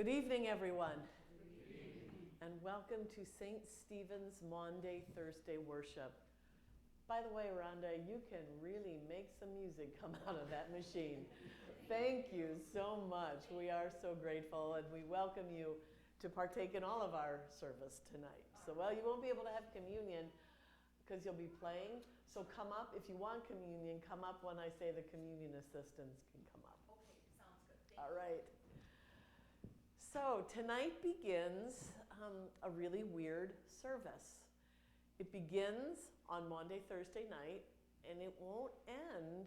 Good evening, everyone. Good evening. And welcome to St. Stephen's Maundy Thursday worship. By the way, Rhonda, you can really make some music come out of that machine. Thank you so much. We are so grateful, and we welcome you to partake in all of our service tonight. So, well, you won't be able to have communion because you'll be playing. So come up. If you want communion, come up when I say the communion assistants can come up. Okay, sounds good. All right. So tonight begins a really weird service. It begins on Maundy, Thursday night, and it won't end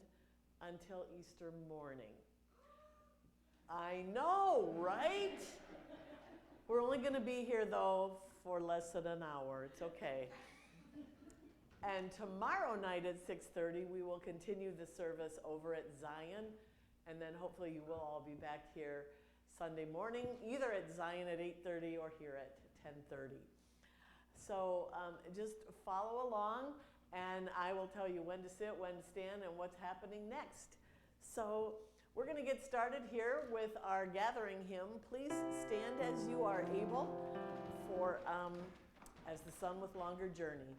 until Easter morning. I know, right? We're only going to be here, though, for less than an hour. It's okay. And tomorrow night at 6:30, we will continue the service over at Zion, and then hopefully you will all be back here Sunday morning, either at Zion at 8:30 or here at 10:30. So just follow along, and I will tell you when to sit, when to stand, and what's happening next. So we're going to get started here with our gathering hymn. Please stand as you are able for As the Sun with Longer Journey.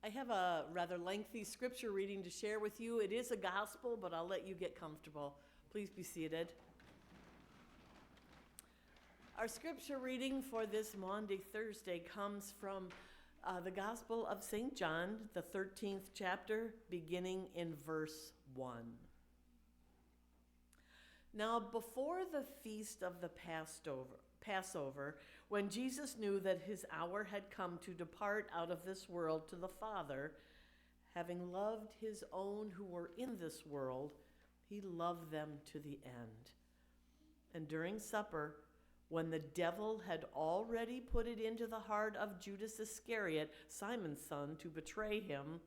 I have a rather lengthy scripture reading to share with you. It is a gospel, but I'll let you get comfortable. Please be seated. Our scripture reading for this Maundy Thursday comes from the Gospel of St. John, the 13th chapter, beginning in verse 1. Now, before the feast of the Passover, when Jesus knew that his hour had come to depart out of this world to the Father, having loved his own who were in this world, he loved them to the end. And during supper, when the devil had already put it into the heart of Judas Iscariot, Simon's son, to betray him,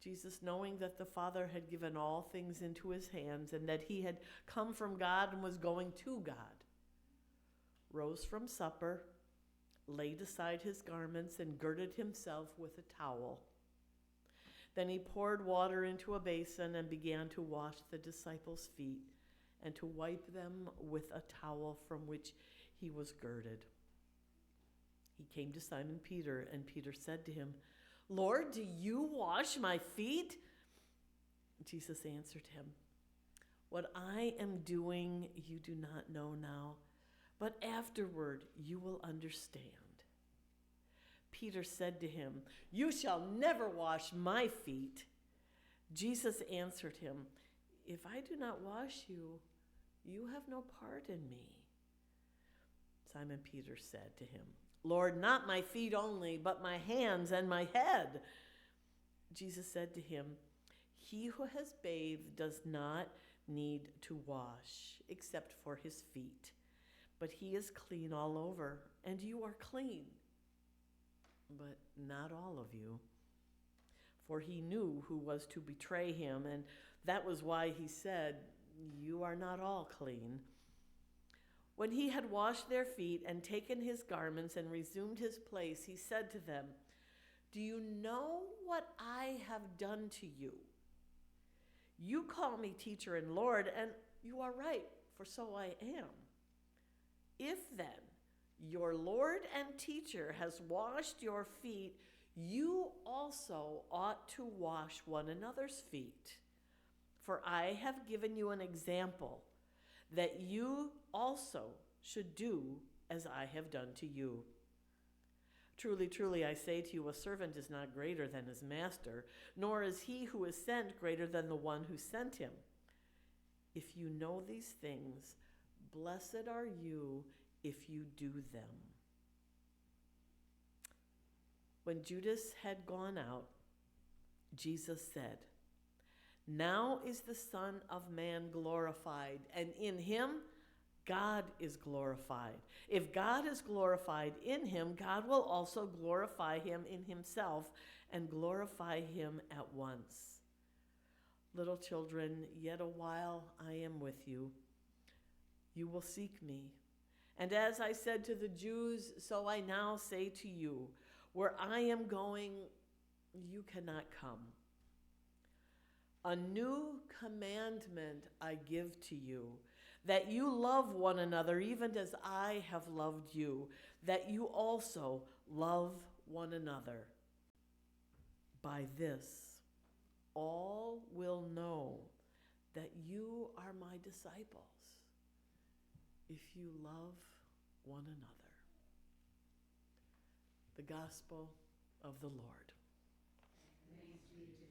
Jesus, knowing that the Father had given all things into his hands and that he had come from God and was going to God, rose from supper, laid aside his garments, and girded himself with a towel. Then he poured water into a basin and began to wash the disciples' feet and to wipe them with a towel from which he was girded. He came to Simon Peter, and Peter said to him, "Lord, do you wash my feet?" Jesus answered him, "What I am doing you do not know now, but afterward you will understand." Peter said to him, "You shall never wash my feet." Jesus answered him, "If I do not wash you, you have no part in me." Simon Peter said to him, "Lord, not my feet only, but my hands and my head." Jesus said to him, "He who has bathed does not need to wash except for his feet, but he is clean all over, and you are clean, but not all of you." For he knew who was to betray him, and that was why he said, "You are not all clean." When he had washed their feet and taken his garments and resumed his place, he said to them, "Do you know what I have done to you? You call me teacher and Lord, and you are right, for so I am. If then your Lord and teacher has washed your feet, you also ought to wash one another's feet. For I have given you an example that you also should do as I have done to you. Truly, truly, I say to you, a servant is not greater than his master, nor is he who is sent greater than the one who sent him. If you know these things, blessed are you if you do them." When Judas had gone out, Jesus said, "Now is the Son of Man glorified, and in him God is glorified. If God is glorified in him, God will also glorify him in himself and glorify him at once. Little children, yet a while I am with you. You will seek me. And as I said to the Jews, so I now say to you, where I am going, you cannot come. A new commandment I give to you, that you love one another even as I have loved you, that you also love one another. By this, all will know that you are my disciples, if you love one another." The Gospel of the Lord. Praise be to